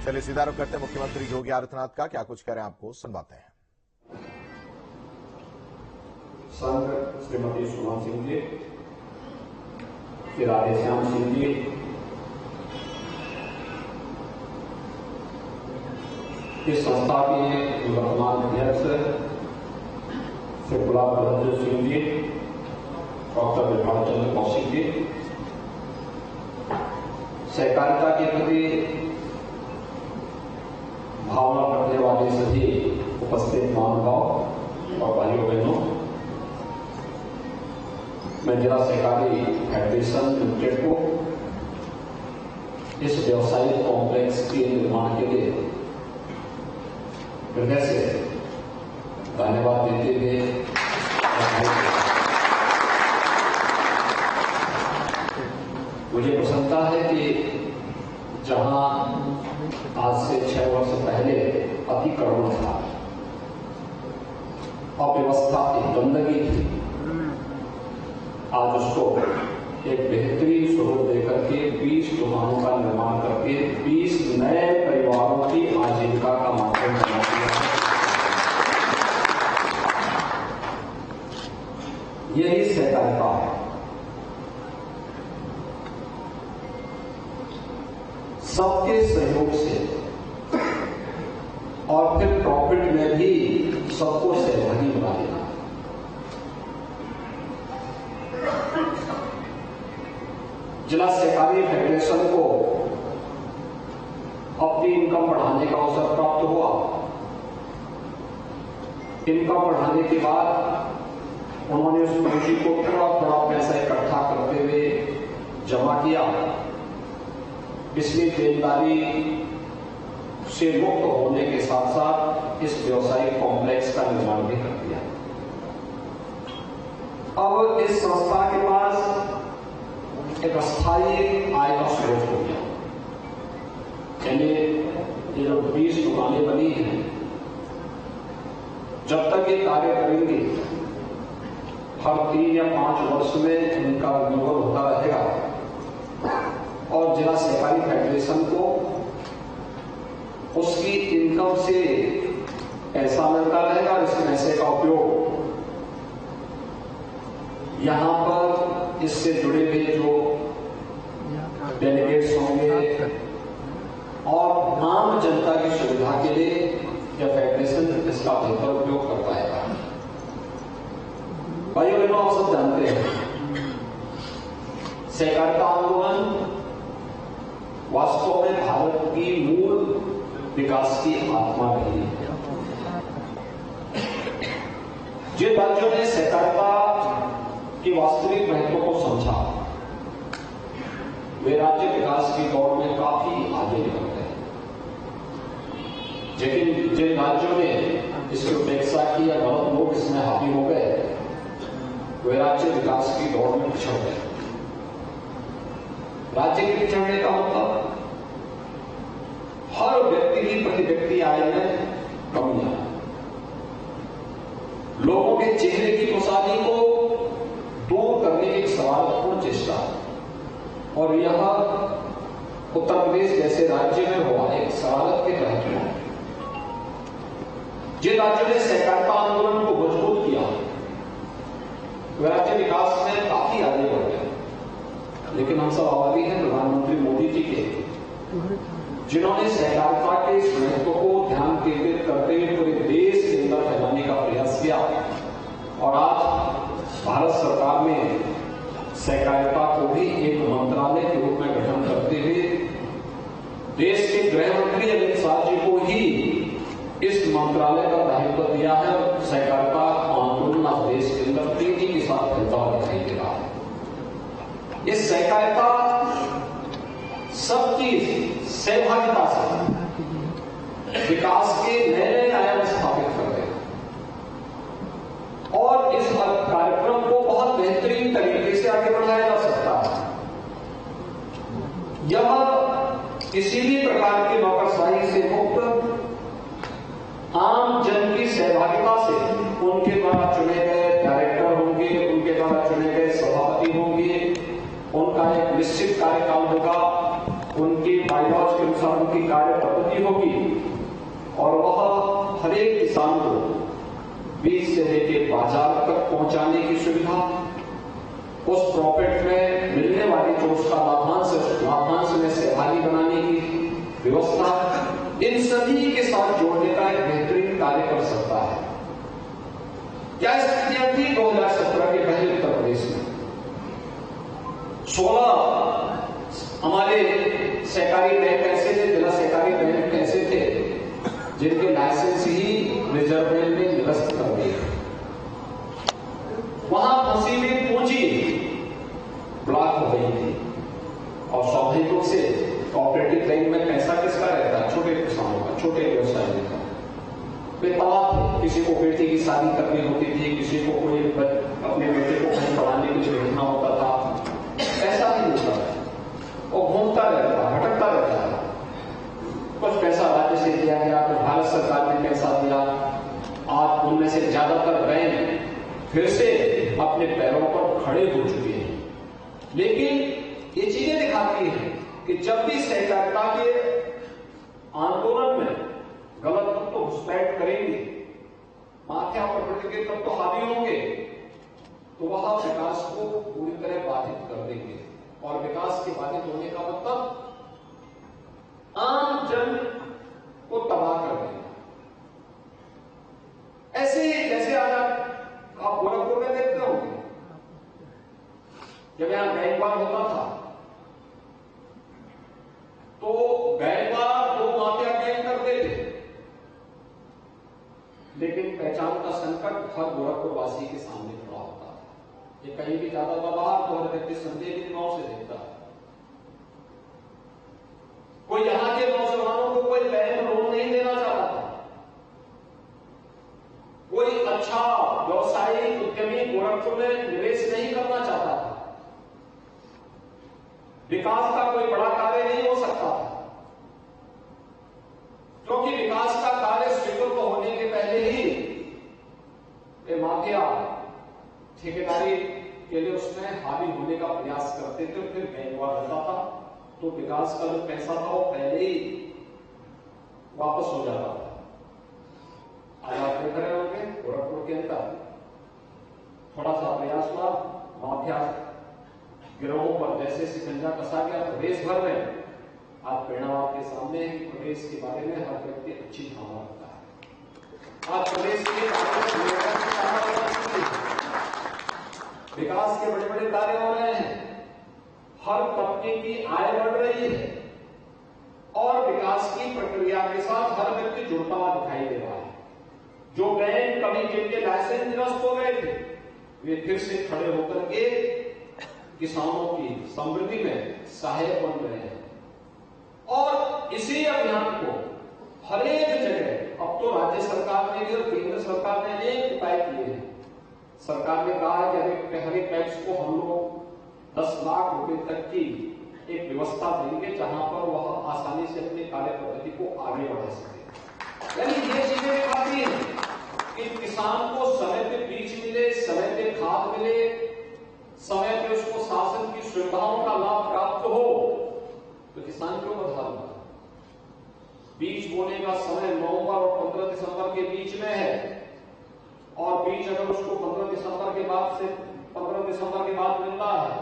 चलिए सीधा रुख करते हैं मुख्यमंत्री योगी आदित्यनाथ का, क्या कुछ करें आपको सुनवाते हैं। संघ श्रीमती सुमन सिंह जी, श्री राधेश्याम सिंह जी, इस संस्था के वर्तमान अध्यक्ष श्री गुलाब बहादुर सिंह जी, डॉक्टर विभाग चंद्र कौशिक जी, सहकारिता के प्रति भावना रखने वाले सभी उपस्थित महानुभाव और भाइयों बहनों, मैं जिला सहकारी फेडरेशन लिमिटेड को इस व्यवसायिक कॉम्प्लेक्स के निर्माण के लिए हृदय से धन्यवाद देते हुए मुझे प्रसन्नता है कि जहां आज से 6 वर्ष पहले अतिक्रमण था, अव्यवस्था की गंदगी थी, आज उसको एक बेहतरीन स्वरूप देकर के 20 दुकानों का निर्माण करके 20 नए परिवारों की आजीविका का माध्यम बना दिया है। यही सहकारिता है। सबके सहयोग से और फिर प्रॉफिट में भी सबको सहभागी बना लेना। जिला सहकारी फेडरेशन को अपनी इनकम बढ़ाने का अवसर प्राप्त हुआ। इनकम बढ़ाने के बाद उन्होंने उस पूंजी को थोड़ा पैसा इकट्ठा करते हुए जमा किया। इसलिए देनदारी से मुक्त होने के साथ साथ इस व्यवसायिक कॉम्प्लेक्स का निर्माण भी कर दिया। अब इस संस्था के पास एक अस्थायी आय का स्रोत हो गया। यानी ये जो 20 दुकानें बनी हैं, जब तक ये कार्य करेंगे हर 3 या 5 वर्ष में इनका रिन्यूअल होता रहेगा और जिला सहकारी फेडरेशन को उसकी इनकम से पैसा मिलता रहेगा। इस पैसे का उपयोग यहां पर इससे जुड़े हुए जो डेलीगेट्स होंगे और आम जनता की सुविधा के लिए यह फेडरेशन इसका बेहतर उपयोग कर पाएगा। भाइयों बहनों, आप सब जानते हैं सहकारिता आंदोलन वास्तव में भारत की मूल विकास की आत्मा रही है। जिन राज्यों ने सहकारिता की वास्तविक महत्व को समझा, वे राज्य विकास की दौड़ में काफी आगे निकल गए। लेकिन जिन राज्यों ने इसकी उपेक्षा की या गलत लोग इसमें हावी हो गए, वे राज्य विकास की दौड़ में पिछड़ गए। राज्य के पिछड़ने का मतलब हर व्यक्ति की प्रति व्यक्ति आय में कमी है। लोगों के चेहरे की खुशहाली को दूर करने की एक सवालपूर्ण चेष्टा, और यह उत्तर प्रदेश जैसे राज्य में हुआ एक शरारत के तहत हुआ। जिन राज्यों ने सहकारिता आंदोलन को मजबूत किया, वे राज्य विकास में काफी आगे बढ़ गए। लेकिन हम सब आभारी हैं प्रधानमंत्री मोदी जी के, जिन्होंने सहकारिता के इस महत्व को ध्यान केंद्रित करते हुए पूरे देश के अंदर फैलाने का प्रयास किया। और आज भारत सरकार ने सहकारिता को भी एक मंत्रालय के रूप में गठन करते हुए देश के गृह मंत्री अमित शाह जी को ही इस मंत्रालय का दायित्व दिया है। सहकारिता आंदोलन आज देश के अंदर तेजी के साथ फैलता हुआ दिखाई दे रहा है। इस सहकारिता सबकी सहभागिता से विकास के नए नए आयाम स्थापित कर रहे हैं और इस कार्यक्रम को बहुत बेहतरीन तरीके से आगे बढ़ाया जा सकता है। यह किसी भी प्रकार की नौकरशाही से मुक्त आम जन की सहभागिता से उनके द्वारा चुने गए डायरेक्टर होंगे, उनके द्वारा चुने गए सभापति होंगे, उनका एक निश्चित कार्यकाल होगा, उनकी बाइलॉज के अनुसार उनकी कार्य पद्धति होगी और वह हर एक किसान को बीज से लेकर बाजार तक पहुंचाने की सुविधा, उस प्रॉफिट में मिलने वाली जो उसका लाभांश में सहभागी बनाने की व्यवस्था, इन सभी के साथ जोड़ने का एक बेहतरीन कार्य कर सकता है। क्या स्थितियां थी 2017 के पहले उत्तर प्रदेश में? 16 हमारे सहकारी बैंक ऐसे थे, जिला सहकारी बैंक ऐसे थे जिनके लाइसेंस ही रिजर्व बैंक ने निरस्त कर दिए। वहां फंसी हुई पूंजी ब्लॉक हो गई थी और स्वाभाविक रूप से कोऑपरेटिव बैंक में पैसा किसका रहता है? छोटे किसानों का, छोटे व्यवसायियों का। वे तमाम थे, किसी को बेटी की शादी करनी होती थी, किसी को कोई अपने बेटे को कहीं पढ़ाने के लिए भेजना होता था, पैसा नहीं मिलता था। वो घूमता रहता, भटकता रहता था। कुछ पैसा राज्य से दिया गया, कुछ भारत सरकार ने पैसा दिया। आज उनमें से ज्यादातर बैंक फिर से अपने पैरों पर खड़े हो चुके हैं। लेकिन ये चीजें दिखाती हैं कि जब भी सहकारिता के आंदोलन में गलत तत्व तो घुसपैठ करेंगे, माथे पर पड़ेंगे, तब तो हावी होंगे, तो वह विकास को पूरी तरह बाधित कर देंगे। और विकास के बाधित होने का मतलब आम जन को तबाह कर देंगे। ऐसे ही जैसे आज आप गोरखपुर में देखते होंगे, जब यहां बैंकवार होता था तो बैंकवार दो माफिया गैंग करते थे, लेकिन पहचान का संकट हर गोरखपुर वासी के सामने खड़ा होता है। ये कहीं भी ज्यादा बाहर तो हर व्यक्ति संदेह के दिमाग से देखता है। कोई यहां के नौजवानों को कोई बैंक लोन नहीं देना चाहता था। कोई अच्छा व्यवसायिक उद्यमी गोरखपुर में निवेश नहीं करना चाहता था। विकास का कोई बड़ा कार्य नहीं हो सकता था, क्योंकि विकास का कार्य स्वीकृत होने के पहले ही ये माफिया ठेकेदारी के लिए उसमें हावी होने का प्रयास करते थे। फिर बैंकवार होता था तो विकास का जो पैसा था वो पहले ही वापस हो जाता था। आज आप देख रहे होंगे गोरखपुर के अंदर थोड़ा सा प्रयास हुआ, माफिया गिरोहों पर जैसे शिकंजा कसा गया। प्रदेश भर में आप परिणाम के सामने प्रदेश के बारे में हर व्यक्ति अच्छी धारणा रखता है। आज प्रदेश के विकास के बड़े बड़े कार्य हो रहे हैं, हर तबके की आय बढ़ रही है और विकास की प्रक्रिया के साथ हर व्यक्ति जुड़ता हुआ दिखाई दे रहा है। जो बैंक कभी जिनके लाइसेंस निरस्त हो गए थे, वे फिर से खड़े होकर के किसानों की समृद्धि में सहायक बन रहे हैं। और इसी अभियान को हर एक जगह अब तो राज्य सरकार ने भी और केंद्र सरकार ने अनेक उपाय किए हैं। सरकार ने कहा है कि हर एक पैक्स को हम लोग 10 लाख रुपए तक की एक व्यवस्था देंगे, जहां पर वह आसानी से अपनी कार्य पद्धति को आगे बढ़ा सके। यानी ये चीजें दिखाती हैं कि किसान को समय पे बीज मिले, समय पे खाद मिले, समय पे उसको शासन की सुविधाओं का लाभ प्राप्त हो, तो किसान क्यों बदहाल होगा? बीज बोने का समय नवंबर और 15 दिसंबर के बीच में है और बीज अगर उसको 15 दिसंबर के बाद मिल रहा है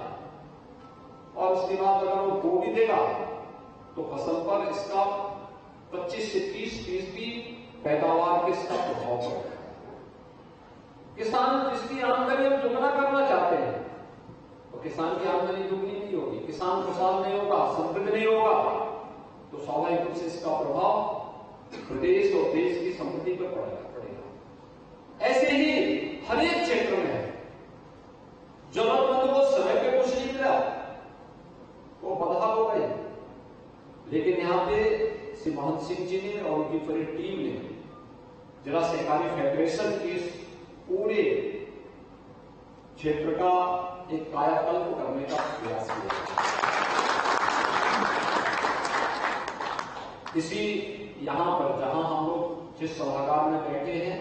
और उसके बाद अगर वो बो भी देगा तो फसल पर इसका 25 से 30% पैदावार के इसका प्रभाव पड़ेगा। किसान जिसकी आमदनी हम दुगना करना चाहते हैं तो किसान की आमदनी दुगनी नहीं होगी, किसान खुशहाल नहीं होगा, समृद्ध नहीं होगा, तो स्वाभाविक रूप से इसका प्रभाव प्रदेश और देश की समृद्धि पर पड़ेगा। ऐसे ही हर एक क्षेत्र में जरूरतमंद को समय पे कुछ नहीं मिला, वो बदहाल हो गए। लेकिन यहां पे श्री महंत सिंह जी ने और उनकी पूरी टीम ने जिला सहकारी फेडरेशन के पूरे क्षेत्र का एक कायाकल्प करने का प्रयास किया। इसी यहां पर जहां हम लोग जिस सभागार में बैठे हैं,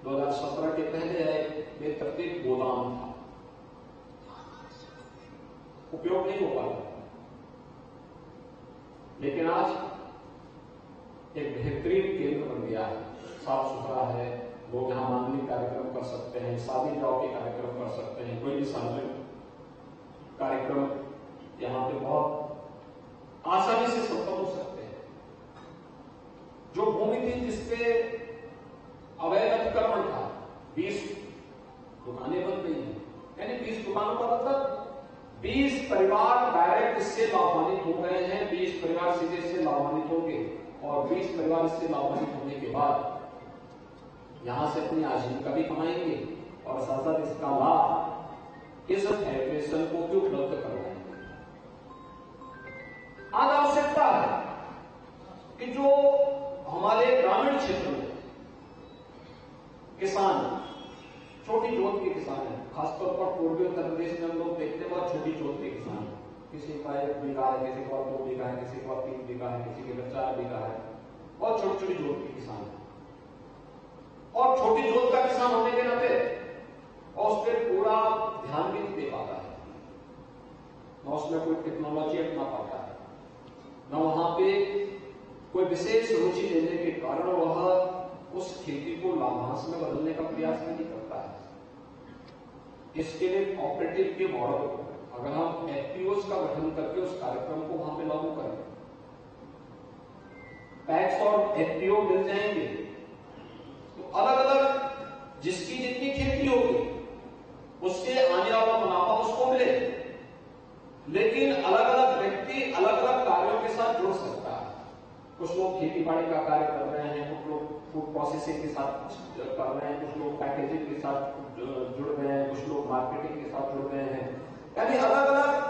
2017 के पहले बेतरतीब गोदाम था, उपयोग नहीं हो पाया। लेकिन आज एक बेहतरीन केंद्र बन गया है, साफ सुथरा है, लोग यहाँ मांगलिक कार्यक्रम कर सकते हैं, शादी ब्याह के कार्यक्रम कर सकते हैं, कोई भी सार्वजनिक कार्यक्रम यहाँ पे बहुत आसानी से संपन्न हो सकते हैं। जो भूमि थी जिसपे अवैध अतिक्रमण था, 20 दुकानें बन गई हैं, यानी 20 दुकानों का मतलब 20 परिवार डायरेक्ट इससे लाभान्वित हो गए हैं, 20 परिवार सीधे इससे लाभान्वित होंगे और 20 परिवार इससे लाभान्वित होने के बाद यहां से अपनी आजीविका भी कमाएंगे और साथ साथ इसका लाभ इस फेडरेशन को भी उपलब्ध करवाएंगे। आज आवश्यकता है कि जो हमारे ग्रामीण क्षेत्र में किसान, छोटी जोत के किसान हैं, खासतौर पर पूर्वी उत्तर प्रदेश में हम लोग देखते हैं बहुत छोटी जोत के किसान हैं, किसी का 1 बीघा है, किसी का 2 बीघा है, किसी का 3 बीघा है, किसी के 4 बीघा है, और छोटी छोटी जोत के किसान हैं। और छोटी जोत का किसान होने के नाते और उस पर पूरा ध्यान भी नहीं दे पाता है, न उसमें कोई टेक्नोलॉजी अपना पाता है, न वहां पे कोई विशेष रुचि लेने के कारण वह उस खेती को लाभांश में बदलने का प्रयास नहीं करता है। इसके लिए कोऑपरेटिव के मॉडल, अगर हम एफपीओज का गठन करके उस कार्यक्रम को वहां पे लागू करें, पैक्स और एफपीओ मिल जाएंगे तो अलग अलग जिसकी जितनी खेती होगी उससे आने वाला मुनाफा उसको मिले, लेकिन अलग अलग व्यक्ति अलग अलग कार्यों के साथ जुड़ सकता है। कुछ लोग खेती बाड़ी का कार्य कर रहे हैं, कुछ लोग फूड प्रोसेसिंग के साथ कर रहे हैं, कुछ लोग पैकेजिंग के साथ जुड़ रहे हैं, कुछ लोग मार्केटिंग के साथ जुड़ रहे हैं, यानी अलग अलग।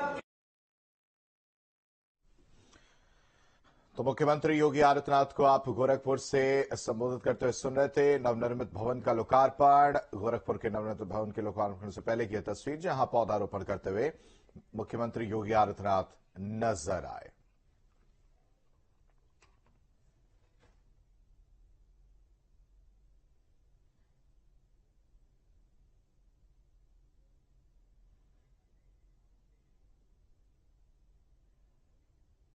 तो मुख्यमंत्री योगी आदित्यनाथ को आप गोरखपुर से संबोधित करते हुए सुन रहे थे। नवनिर्मित भवन का लोकार्पण, गोरखपुर के नवनिर्मित भवन के लोकार्पण से पहले की तस्वीर, जहां पौधारोपण करते हुए मुख्यमंत्री योगी आदित्यनाथ नजर आए।